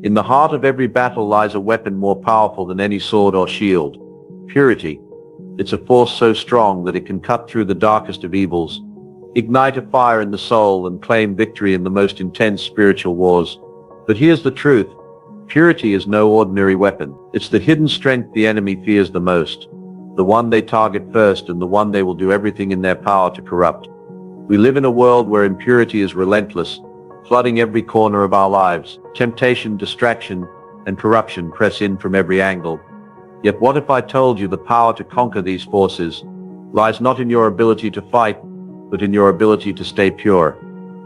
In the heart of every battle lies a weapon more powerful than any sword or shield. Purity. It's a force so strong that it can cut through the darkest of evils, ignite a fire in the soul, and claim victory in the most intense spiritual wars. But here's the truth. Purity is no ordinary weapon. It's the hidden strength the enemy fears the most, the one they target first, and the one they will do everything in their power to corrupt. We live in a world where impurity is relentless, flooding every corner of our lives. Temptation, distraction, and corruption press in from every angle. Yet what if I told you the power to conquer these forces lies not in your ability to fight, but in your ability to stay pure?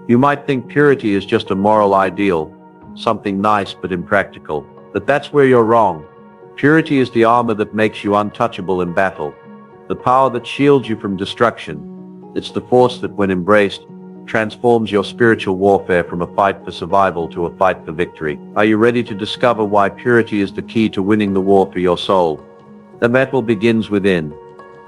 You might think purity is just a moral ideal, something nice but impractical. But that's where you're wrong. Purity is the armor that makes you untouchable in battle, the power that shields you from destruction. It's the force that, when embraced, transforms your spiritual warfare from a fight for survival to a fight for victory. Are you ready to discover why purity is the key to winning the war for your soul? The battle begins within.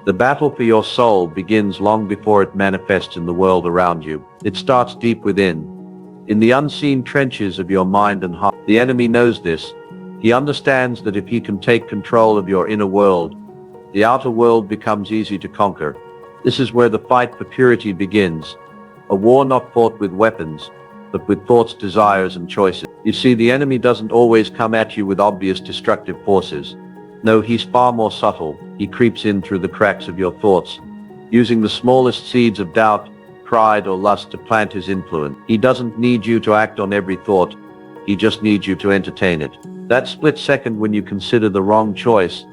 The battle for your soul begins long before it manifests in the world around you. It starts deep within, in the unseen trenches of your mind and heart. The enemy knows this. He understands that if he can take control of your inner world, the outer world becomes easy to conquer. This is where the fight for purity begins. A war not fought with weapons, but with thoughts, desires, and choices. You see, the enemy doesn't always come at you with obvious destructive forces. No, he's far more subtle. He creeps in through the cracks of your thoughts, using the smallest seeds of doubt, pride, or lust to plant his influence. He doesn't need you to act on every thought. He just needs you to entertain it. That split second when you consider the wrong choice,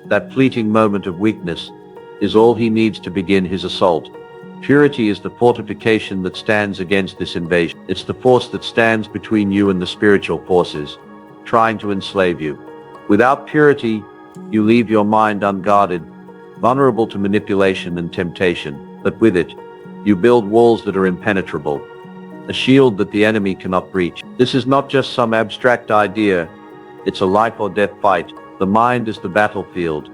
that fleeting moment of weakness, is all he needs to begin his assault. Purity is the fortification that stands against this invasion. It's the force that stands between you and the spiritual forces, trying to enslave you. Without purity, you leave your mind unguarded, vulnerable to manipulation and temptation. But with it, you build walls that are impenetrable, a shield that the enemy cannot breach. This is not just some abstract idea. It's a life or death fight. The mind is the battlefield,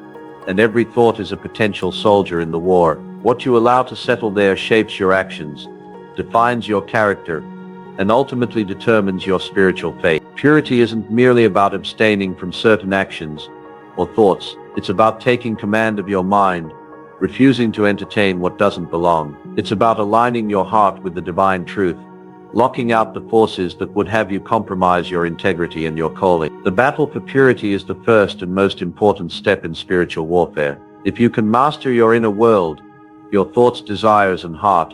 and every thought is a potential soldier in the war. What you allow to settle there shapes your actions, defines your character, and ultimately determines your spiritual fate. Purity isn't merely about abstaining from certain actions or thoughts. It's about taking command of your mind, refusing to entertain what doesn't belong. It's about aligning your heart with the divine truth, locking out the forces that would have you compromise your integrity and your calling. The battle for purity is the first and most important step in spiritual warfare. If you can master your inner world, your thoughts, desires, and heart,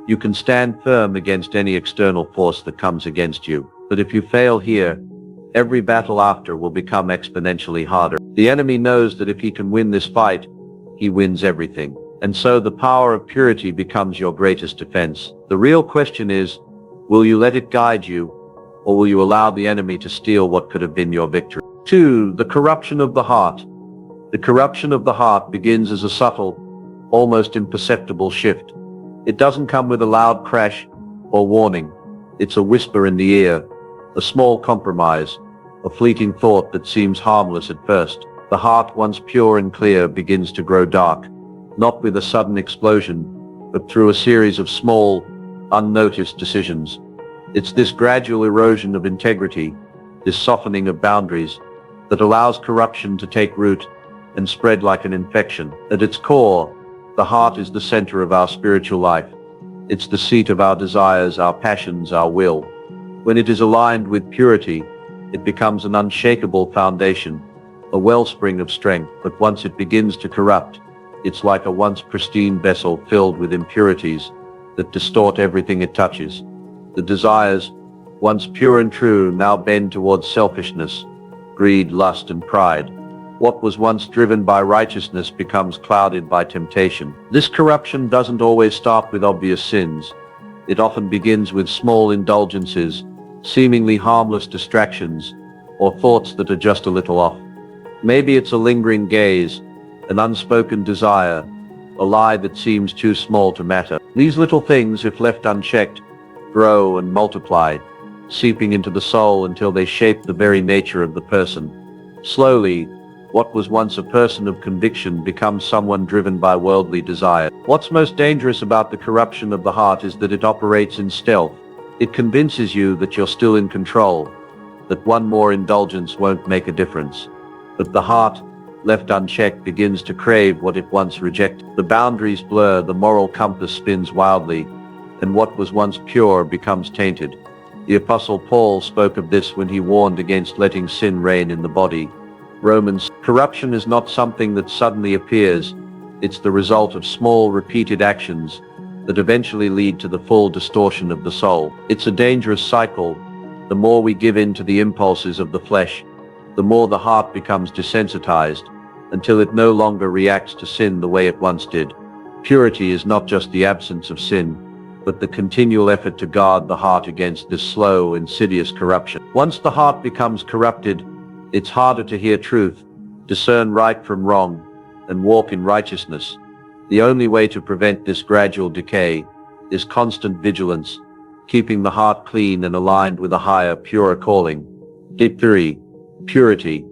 you can stand firm against any external force that comes against you. But if you fail here, every battle after will become exponentially harder. The enemy knows that if he can win this fight, he wins everything. And so the power of purity becomes your greatest defense. The real question is, will you let it guide you, or will you allow the enemy to steal what could have been your victory? 2. The corruption of the heart. The corruption of the heart begins as a subtle, almost imperceptible shift. It doesn't come with a loud crash or warning. It's a whisper in the ear, a small compromise, a fleeting thought that seems harmless at first. The heart, once pure and clear, begins to grow dark, not with a sudden explosion, but through a series of small, unnoticed decisions. It's this gradual erosion of integrity, this softening of boundaries, that allows corruption to take root and spread like an infection. At its core, the heart is the center of our spiritual life. It's the seat of our desires, our passions, our will. When it is aligned with purity, it becomes an unshakable foundation, a wellspring of strength. But once it begins to corrupt, it's like a once pristine vessel filled with impurities that distort everything it touches. The desires, once pure and true, now bend towards selfishness, greed, lust, and pride. What was once driven by righteousness becomes clouded by temptation. This corruption doesn't always start with obvious sins. It often begins with small indulgences, seemingly harmless distractions, or thoughts that are just a little off. Maybe it's a lingering gaze, an unspoken desire, a lie that seems too small to matter. These little things, if left unchecked, grow and multiply, seeping into the soul until they shape the very nature of the person. Slowly, what was once a person of conviction becomes someone driven by worldly desire. What's most dangerous about the corruption of the heart is that it operates in stealth. It convinces you that you're still in control, that one more indulgence won't make a difference. But the heart, left unchecked, begins to crave what it once rejected. The boundaries blur, the moral compass spins wildly, and what was once pure becomes tainted. The Apostle Paul spoke of this when he warned against letting sin reign in the body. Romans, corruption is not something that suddenly appears. It's the result of small, repeated actions that eventually lead to the full distortion of the soul. It's a dangerous cycle. The more we give in to the impulses of the flesh, the more the heart becomes desensitized, until it no longer reacts to sin the way it once did. Purity is not just the absence of sin, but the continual effort to guard the heart against this slow, insidious corruption. Once the heart becomes corrupted, it's harder to hear truth, discern right from wrong, and walk in righteousness. The only way to prevent this gradual decay is constant vigilance, keeping the heart clean and aligned with a higher, purer calling. Tip 3. Purity,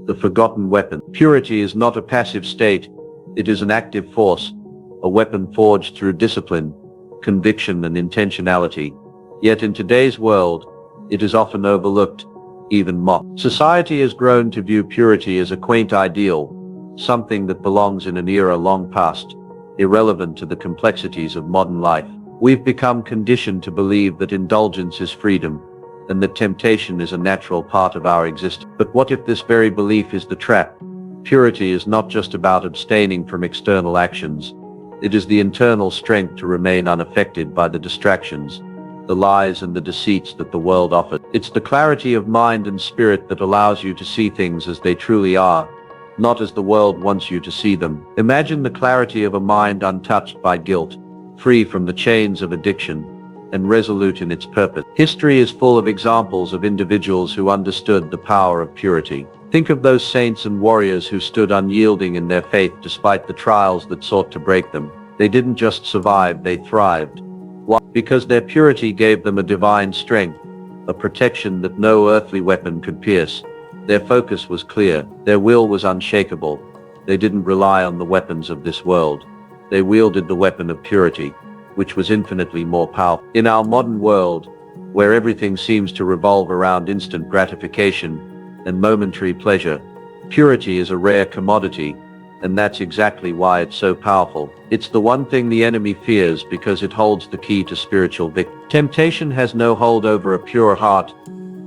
the forgotten weapon. Purity is not a passive state. It is an active force, a weapon forged through discipline, conviction, and intentionality. Yet in today's world, it is often overlooked, even mocked. Society has grown to view purity as a quaint ideal, something that belongs in an era long past, irrelevant to the complexities of modern life. We've become conditioned to believe that indulgence is freedom, and that temptation is a natural part of our existence. But what if this very belief is the trap? Purity is not just about abstaining from external actions. It is the internal strength to remain unaffected by the distractions, the lies, and the deceits that the world offers. It's the clarity of mind and spirit that allows you to see things as they truly are, not as the world wants you to see them. Imagine the clarity of a mind untouched by guilt, free from the chains of addiction, and resolute in its purpose. History is full of examples of individuals who understood the power of purity. Think of those saints and warriors who stood unyielding in their faith despite the trials that sought to break them. They didn't just survive, they thrived. Why? Because their purity gave them a divine strength, a protection that no earthly weapon could pierce. Their focus was clear, their will was unshakable. They didn't rely on the weapons of this world. They wielded the weapon of purity, which was infinitely more powerful. In our modern world, where everything seems to revolve around instant gratification and momentary pleasure, purity is a rare commodity, and that's exactly why it's so powerful. It's the one thing the enemy fears because it holds the key to spiritual victory. Temptation has no hold over a pure heart.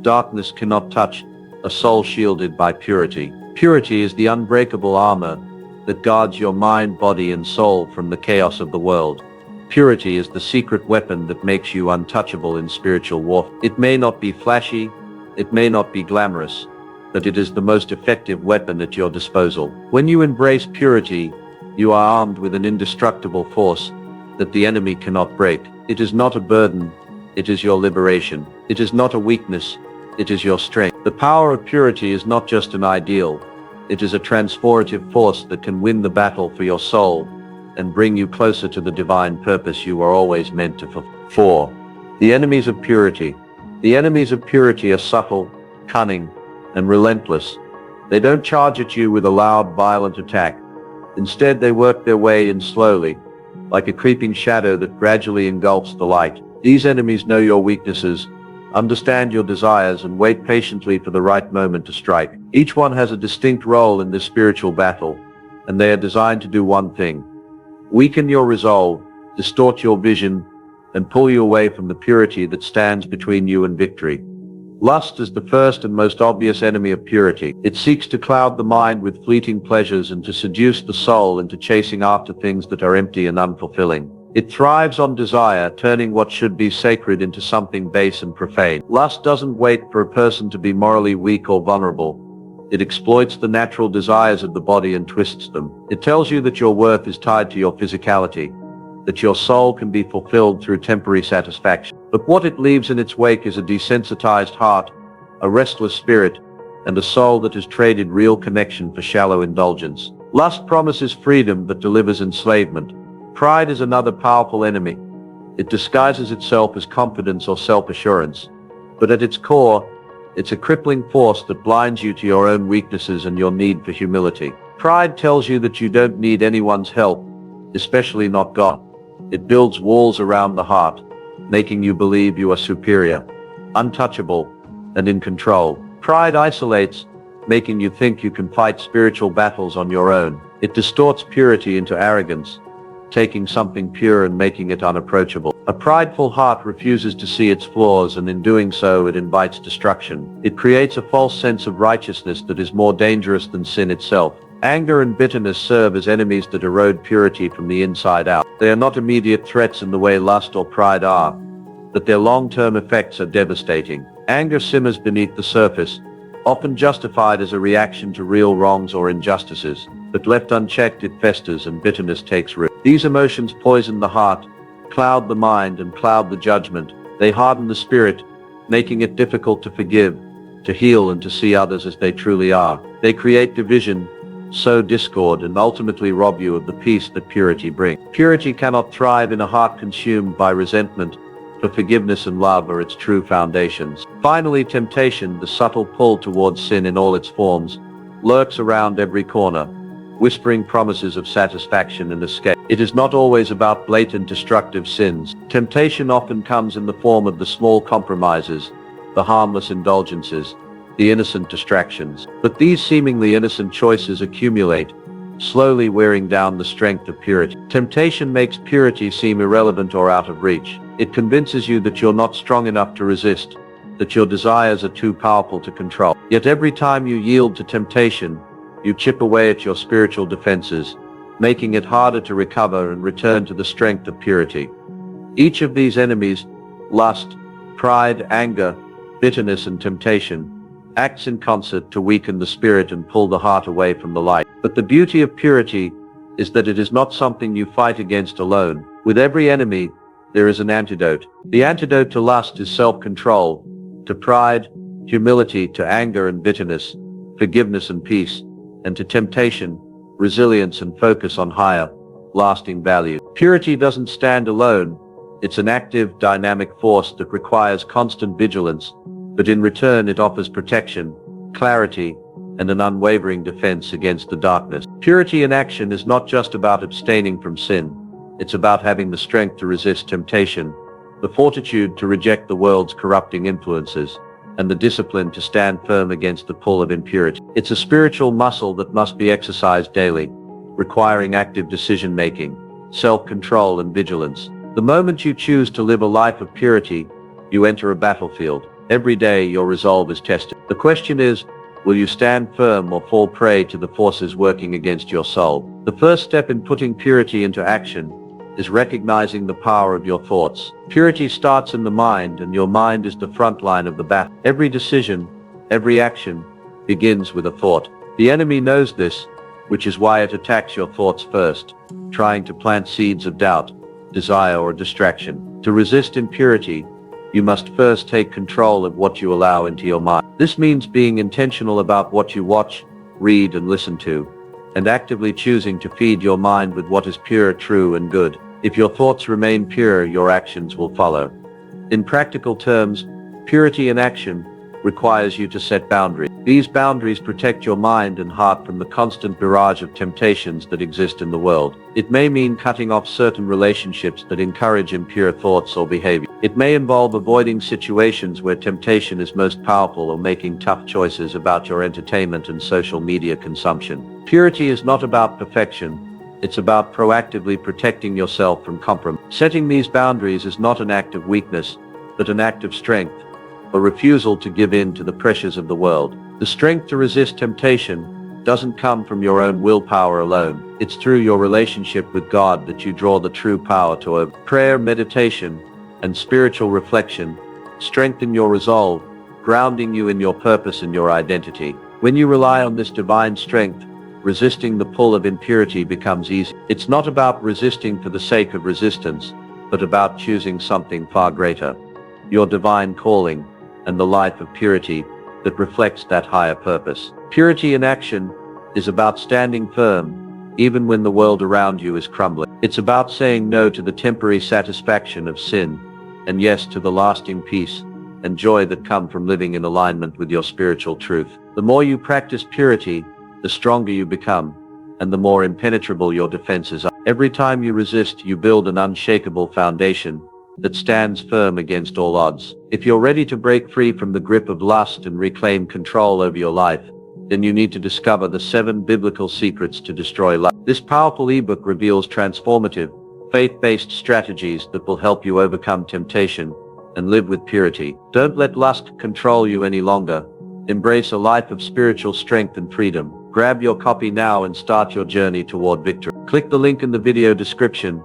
Darkness cannot touch a soul shielded by purity. Purity is the unbreakable armor that guards your mind, body, and soul from the chaos of the world. Purity is the secret weapon that makes you untouchable in spiritual warfare. It may not be flashy, it may not be glamorous, but it is the most effective weapon at your disposal. When you embrace purity, you are armed with an indestructible force that the enemy cannot break. It is not a burden, it is your liberation. It is not a weakness, it is your strength. The power of purity is not just an ideal, it is a transformative force that can win the battle for your soul and bring you closer to the divine purpose you were always meant to fulfill. 4. The enemies of purity. The enemies of purity are subtle, cunning, and relentless. They don't charge at you with a loud, violent attack. Instead, they work their way in slowly, like a creeping shadow that gradually engulfs the light. These enemies know your weaknesses, understand your desires, and wait patiently for the right moment to strike. Each one has a distinct role in this spiritual battle, and they are designed to do one thing: weaken your resolve, distort your vision, and pull you away from the purity that stands between you and victory. Lust is the first and most obvious enemy of purity. It seeks to cloud the mind with fleeting pleasures and to seduce the soul into chasing after things that are empty and unfulfilling. It thrives on desire, turning what should be sacred into something base and profane. Lust doesn't wait for a person to be morally weak or vulnerable. It exploits the natural desires of the body and twists them. It tells you that your worth is tied to your physicality, that your soul can be fulfilled through temporary satisfaction. But what it leaves in its wake is a desensitized heart, a restless spirit, and a soul that has traded real connection for shallow indulgence. Lust promises freedom but delivers enslavement. Pride is another powerful enemy. It disguises itself as confidence or self-assurance, but at its core, it's a crippling force that blinds you to your own weaknesses and your need for humility. Pride tells you that you don't need anyone's help, especially not God. It builds walls around the heart, making you believe you are superior, untouchable, and in control. Pride isolates, making you think you can fight spiritual battles on your own. It distorts purity into arrogance, taking something pure and making it unapproachable. A prideful heart refuses to see its flaws, and in doing so it invites destruction. It creates a false sense of righteousness that is more dangerous than sin itself. Anger and bitterness serve as enemies that erode purity from the inside out. They are not immediate threats in the way lust or pride are, but their long-term effects are devastating. Anger simmers beneath the surface, often justified as a reaction to real wrongs or injustices, but left unchecked it festers and bitterness takes root. These emotions poison the heart, cloud the mind, and cloud the judgment. They harden the spirit, making it difficult to forgive, to heal, and to see others as they truly are. They create division, sow discord, and ultimately rob you of the peace that purity brings. Purity cannot thrive in a heart consumed by resentment, for forgiveness and love are its true foundations. Finally, temptation, the subtle pull towards sin in all its forms, lurks around every corner, whispering promises of satisfaction and escape. It is not always about blatant destructive sins. Temptation often comes in the form of the small compromises, the harmless indulgences, the innocent distractions. But these seemingly innocent choices accumulate, slowly wearing down the strength of purity. Temptation makes purity seem irrelevant or out of reach. It convinces you that you're not strong enough to resist, that your desires are too powerful to control. Yet every time you yield to temptation, you chip away at your spiritual defenses, making it harder to recover and return to the strength of purity. Each of these enemies, lust, pride, anger, bitterness, and temptation, acts in concert to weaken the spirit and pull the heart away from the light. But the beauty of purity is that it is not something you fight against alone. With every enemy, there is an antidote. The antidote to lust is self-control, to pride, humility, to anger and bitterness, forgiveness and peace, and to temptation, resilience and focus on higher, lasting values. Purity doesn't stand alone. It's an active, dynamic force that requires constant vigilance, but in return it offers protection, clarity, and an unwavering defense against the darkness. Purity in action is not just about abstaining from sin. It's about having the strength to resist temptation, the fortitude to reject the world's corrupting influences, and the discipline to stand firm against the pull of impurity. It's a spiritual muscle that must be exercised daily, requiring active decision-making, self-control, and vigilance. The moment you choose to live a life of purity, you enter a battlefield. Every day your resolve is tested. The question is, will you stand firm or fall prey to the forces working against your soul? The first step in putting purity into action is recognizing the power of your thoughts. Purity starts in the mind, and your mind is the front line of the battle. Every decision, every action, begins with a thought. The enemy knows this, which is why it attacks your thoughts first, trying to plant seeds of doubt, desire, or distraction. To resist impurity, you must first take control of what you allow into your mind. This means being intentional about what you watch, read, and listen to, and actively choosing to feed your mind with what is pure, true, and good. If your thoughts remain pure, your actions will follow. In practical terms, purity in action requires you to set boundaries. These boundaries protect your mind and heart from the constant barrage of temptations that exist in the world. It may mean cutting off certain relationships that encourage impure thoughts or behavior. It may involve avoiding situations where temptation is most powerful, or making tough choices about your entertainment and social media consumption. Purity is not about perfection. It's about proactively protecting yourself from compromise. Setting these boundaries is not an act of weakness, but an act of strength, a refusal to give in to the pressures of the world. The strength to resist temptation doesn't come from your own willpower alone. It's through your relationship with God that you draw the true power to overcome. Prayer, meditation, and spiritual reflection strengthen your resolve, grounding you in your purpose and your identity. When you rely on this divine strength, resisting the pull of impurity becomes easy. It's not about resisting for the sake of resistance, but about choosing something far greater, your divine calling, and the life of purity that reflects that higher purpose. Purity in action is about standing firm, even when the world around you is crumbling. It's about saying no to the temporary satisfaction of sin, and yes to the lasting peace and joy that come from living in alignment with your spiritual truth. The more you practice purity, the stronger you become, and the more impenetrable your defenses are. Every time you resist, you build an unshakable foundation, that stands firm against all odds. If you're ready to break free from the grip of lust and reclaim control over your life, then you need to discover the 7 biblical secrets to destroy lust. This powerful ebook reveals transformative, faith-based strategies that will help you overcome temptation and live with purity. Don't let lust control you any longer. Embrace a life of spiritual strength and freedom. Grab your copy now and start your journey toward victory. Click the link in the video description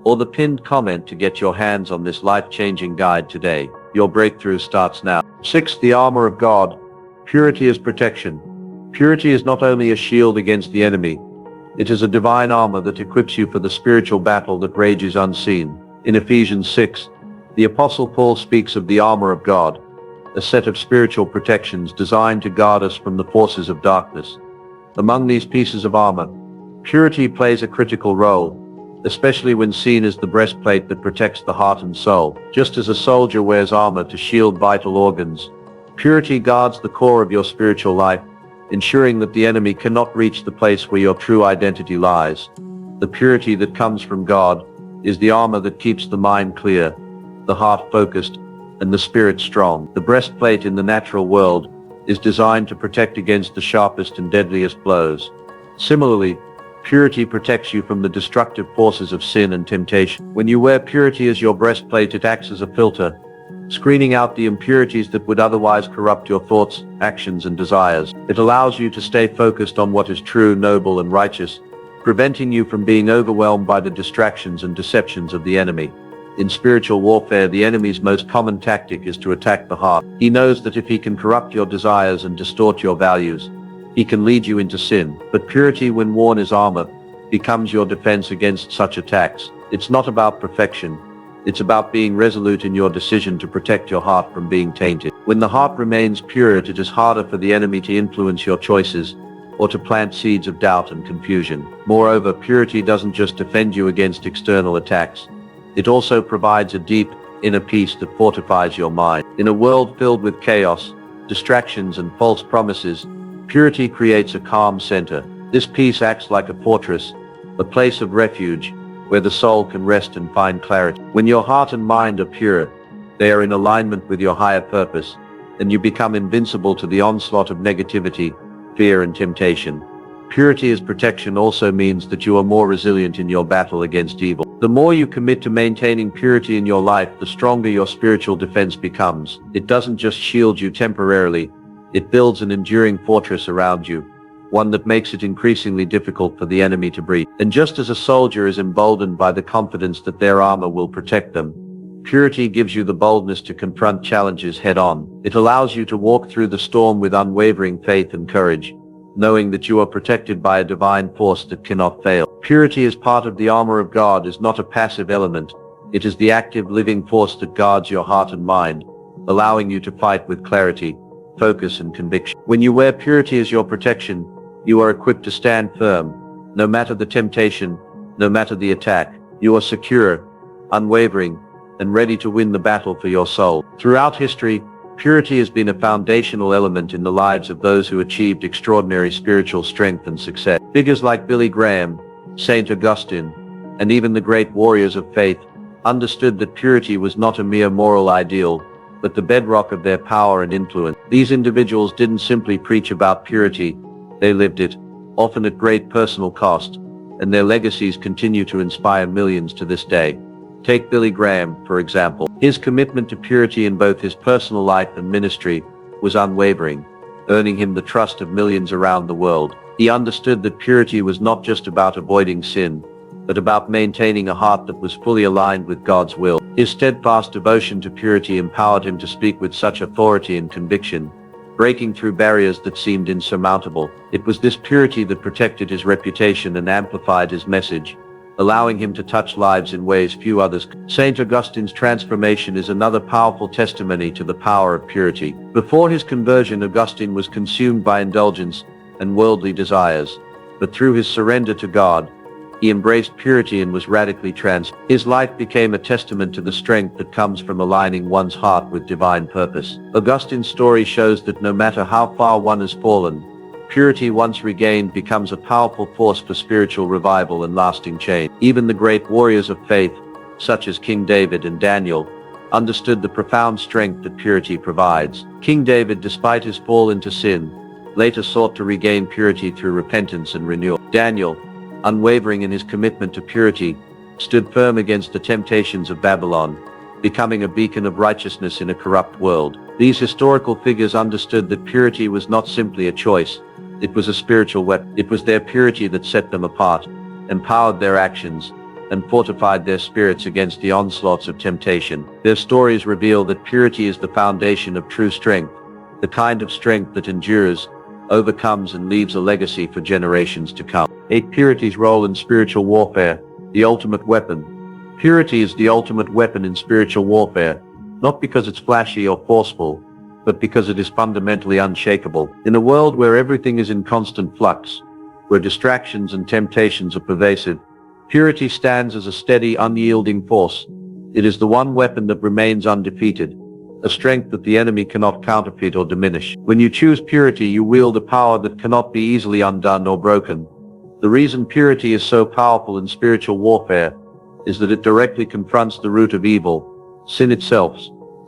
or the pinned comment to get your hands on this life-changing guide today. Your breakthrough starts now. 6. The armor of God. Purity is protection. Purity is not only a shield against the enemy, it is a divine armor that equips you for the spiritual battle that rages unseen. In Ephesians 6, the Apostle Paul speaks of the armor of God, a set of spiritual protections designed to guard us from the forces of darkness. Among these pieces of armor, purity plays a critical role, especially when seen as the breastplate that protects the heart and soul. Just as a soldier wears armor to shield vital organs, purity guards the core of your spiritual life, ensuring that the enemy cannot reach the place where your true identity lies. The purity that comes from God is the armor that keeps the mind clear, the heart focused, and the spirit strong. The breastplate in the natural world is designed to protect against the sharpest and deadliest blows. Similarly, purity protects you from the destructive forces of sin and temptation. When you wear purity as your breastplate, it acts as a filter, screening out the impurities that would otherwise corrupt your thoughts, actions, and desires. It allows you to stay focused on what is true, noble, and righteous, preventing you from being overwhelmed by the distractions and deceptions of the enemy. In spiritual warfare, the enemy's most common tactic is to attack the heart. He knows that if he can corrupt your desires and distort your values, he can lead you into sin. But purity, when worn as armor, becomes your defense against such attacks. It's not about perfection. It's about being resolute in your decision to protect your heart from being tainted. When the heart remains pure, it is harder for the enemy to influence your choices or to plant seeds of doubt and confusion. Moreover, purity doesn't just defend you against external attacks. It also provides a deep, inner peace that fortifies your mind. In a world filled with chaos, distractions, and false promises, purity creates a calm center. This peace acts like a fortress, a place of refuge, where the soul can rest and find clarity. When your heart and mind are pure, they are in alignment with your higher purpose, and you become invincible to the onslaught of negativity, fear, and temptation. Purity as protection also means that you are more resilient in your battle against evil. The more you commit to maintaining purity in your life, the stronger your spiritual defense becomes. It doesn't just shield you temporarily, it builds an enduring fortress around you, one that makes it increasingly difficult for the enemy to breach. And just as a soldier is emboldened by the confidence that their armor will protect them, purity gives you the boldness to confront challenges head-on. It allows you to walk through the storm with unwavering faith and courage, knowing that you are protected by a divine force that cannot fail. Purity as part of the armor of God is not a passive element. It is the active, living force that guards your heart and mind, allowing you to fight with clarity, focus, and conviction. When you wear purity as your protection, you are equipped to stand firm. No matter the temptation, no matter the attack, you are secure, unwavering, and ready to win the battle for your soul. Throughout history, purity has been a foundational element in the lives of those who achieved extraordinary spiritual strength and success. Figures like Billy Graham, St. Augustine, and even the great warriors of faith understood that purity was not a mere moral ideal, but the bedrock of their power and influence. These individuals didn't simply preach about purity, they lived it, often at great personal cost, and their legacies continue to inspire millions to this day. Take Billy Graham, for example. His commitment to purity in both his personal life and ministry was unwavering, earning him the trust of millions around the world. He understood that purity was not just about avoiding sin, but about maintaining a heart that was fully aligned with God's will. His steadfast devotion to purity empowered him to speak with such authority and conviction, breaking through barriers that seemed insurmountable. It was this purity that protected his reputation and amplified his message, allowing him to touch lives in ways few others could. St. Augustine's transformation is another powerful testimony to the power of purity. Before his conversion, Augustine was consumed by indulgence and worldly desires, but through his surrender to God, he embraced purity and was radically transformed. His life became a testament to the strength that comes from aligning one's heart with divine purpose. Augustine's story shows that no matter how far one has fallen, purity once regained becomes a powerful force for spiritual revival and lasting change. Even the great warriors of faith, such as King David and Daniel, understood the profound strength that purity provides. King David, despite his fall into sin, later sought to regain purity through repentance and renewal. Daniel, unwavering in his commitment to purity, stood firm against the temptations of Babylon, becoming a beacon of righteousness in a corrupt world. These historical figures understood that purity was not simply a choice, it was a spiritual weapon. It was their purity that set them apart, empowered their actions, and fortified their spirits against the onslaughts of temptation. Their stories reveal that purity is the foundation of true strength, the kind of strength that endures, overcomes, and leaves a legacy for generations to come. 8. Purity's role in spiritual warfare, the ultimate weapon. Purity is the ultimate weapon in spiritual warfare, not because it's flashy or forceful, but because it is fundamentally unshakable. In a world where everything is in constant flux, where distractions and temptations are pervasive, purity stands as a steady, unyielding force. It is the one weapon that remains undefeated, a strength that the enemy cannot counterfeit or diminish. When you choose purity, you wield a power that cannot be easily undone or broken. The reason purity is so powerful in spiritual warfare is that it directly confronts the root of evil, sin itself.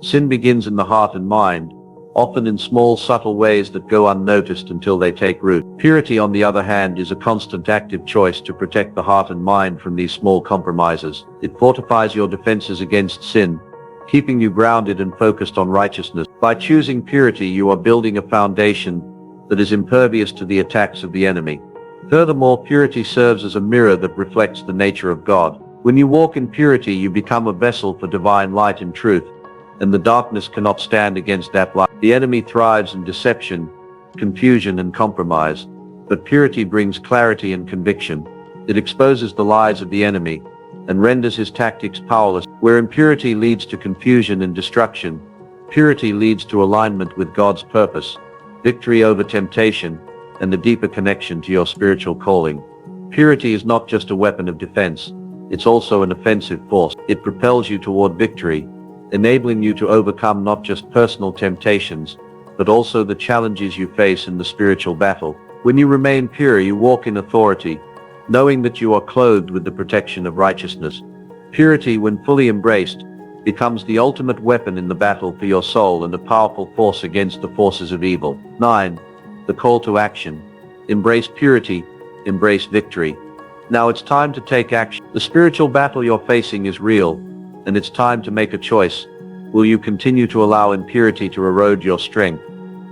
Sin begins in the heart and mind, often in small, subtle ways that go unnoticed until they take root. Purity, on the other hand, is a constant active choice to protect the heart and mind from these small compromises. It fortifies your defenses against sin, keeping you grounded and focused on righteousness. By choosing purity, you are building a foundation that is impervious to the attacks of the enemy. Furthermore, purity serves as a mirror that reflects the nature of God. When you walk in purity, you become a vessel for divine light and truth, and the darkness cannot stand against that light. The enemy thrives in deception, confusion, and compromise, but purity brings clarity and conviction. It exposes the lies of the enemy and renders his tactics powerless. Where impurity leads to confusion and destruction, purity leads to alignment with God's purpose, victory over temptation, and a deeper connection to your spiritual calling. Purity is not just a weapon of defense, it's also an offensive force. It propels you toward victory, enabling you to overcome not just personal temptations, but also the challenges you face in the spiritual battle. When you remain pure, you walk in authority, knowing that you are clothed with the protection of righteousness. Purity, when fully embraced, becomes the ultimate weapon in the battle for your soul and a powerful force against the forces of evil. 9. The call to action. Embrace purity, embrace victory. Now it's time to take action. The spiritual battle you're facing is real, and it's time to make a choice. Will you continue to allow impurity to erode your strength,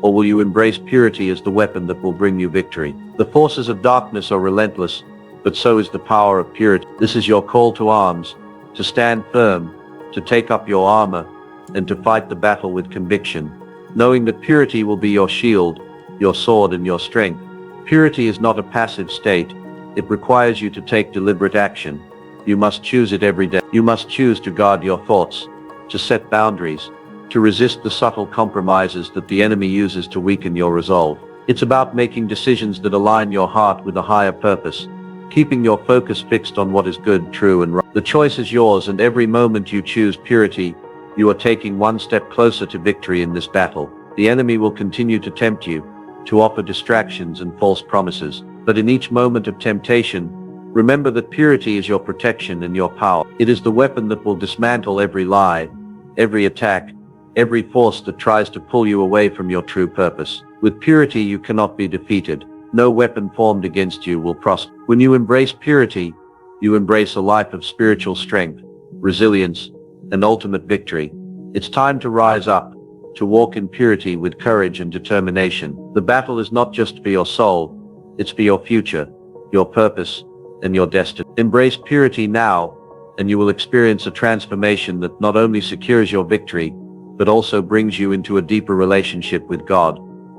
or will you embrace purity as the weapon that will bring you victory? The forces of darkness are relentless, but so is the power of purity. This is your call to arms, to stand firm, to take up your armor, and to fight the battle with conviction, knowing that purity will be your shield, your sword, and your strength. Purity is not a passive state. It requires you to take deliberate action. You must choose it every day. You must choose to guard your thoughts, to set boundaries, to resist the subtle compromises that the enemy uses to weaken your resolve. It's about making decisions that align your heart with a higher purpose, keeping your focus fixed on what is good, true, and right. The choice is yours, and every moment you choose purity, you are taking one step closer to victory in this battle. The enemy will continue to tempt you, to offer distractions and false promises, but in each moment of temptation, remember that purity is your protection and your power. It is the weapon that will dismantle every lie, every attack, every force that tries to pull you away from your true purpose. With purity, you cannot be defeated. No weapon formed against you will prosper. When you embrace purity, you embrace a life of spiritual strength, resilience, and ultimate victory. It's time to rise up, to walk in purity with courage and determination. The battle is not just for your soul, it's for your future, your purpose, and your destiny. Embrace purity now, and you will experience a transformation that not only secures your victory, but also brings you into a deeper relationship with God,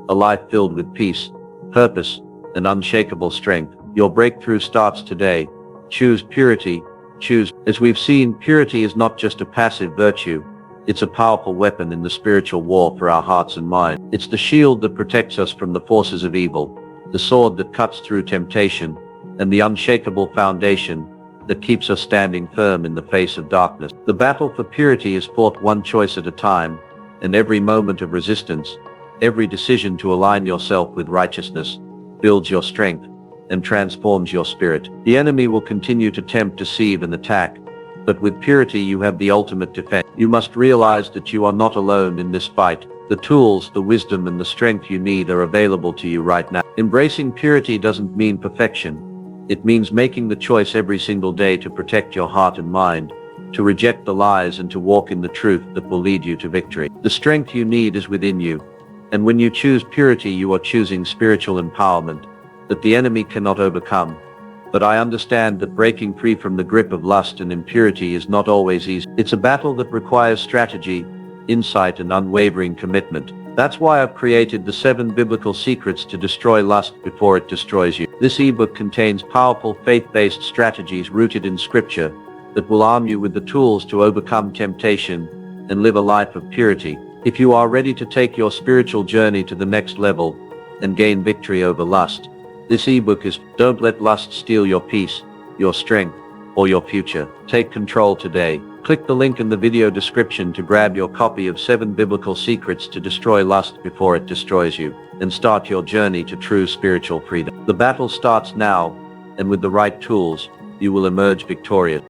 a life filled with peace, purpose, and unshakable strength. Your breakthrough starts today. Choose purity. Choose. As we've seen, purity is not just a passive virtue. It's a powerful weapon in the spiritual war for our hearts and minds. It's the shield that protects us from the forces of evil, the sword that cuts through temptation, and the unshakable foundation that keeps us standing firm in the face of darkness. The battle for purity is fought one choice at a time, and every moment of resistance, every decision to align yourself with righteousness, builds your strength and transforms your spirit. The enemy will continue to tempt, deceive, and attack, But with purity you have the ultimate defense. You must realize that you are not alone in this fight. The tools, the wisdom and the strength you need are available to you right now. Embracing purity doesn't mean perfection. It means making the choice every single day to protect your heart and mind, to reject the lies and to walk in the truth that will lead you to victory. The strength you need is within you. And when you choose purity, you are choosing spiritual empowerment that the enemy cannot overcome. But I understand that breaking free from the grip of lust and impurity is not always easy. It's a battle that requires strategy, insight and unwavering commitment. That's why I've created the 7 biblical secrets to destroy lust before it destroys you. This ebook contains powerful faith-based strategies rooted in scripture that will arm you with the tools to overcome temptation and live a life of purity. If you are ready to take your spiritual journey to the next level and gain victory over lust, this ebook is Don't Let Lust Steal Your Peace, Your Strength, or Your Future. Take control today. Click the link in the video description to grab your copy of 7 biblical secrets to destroy lust before it destroys you, and start your journey to true spiritual freedom. The battle starts now, and with the right tools, you will emerge victorious.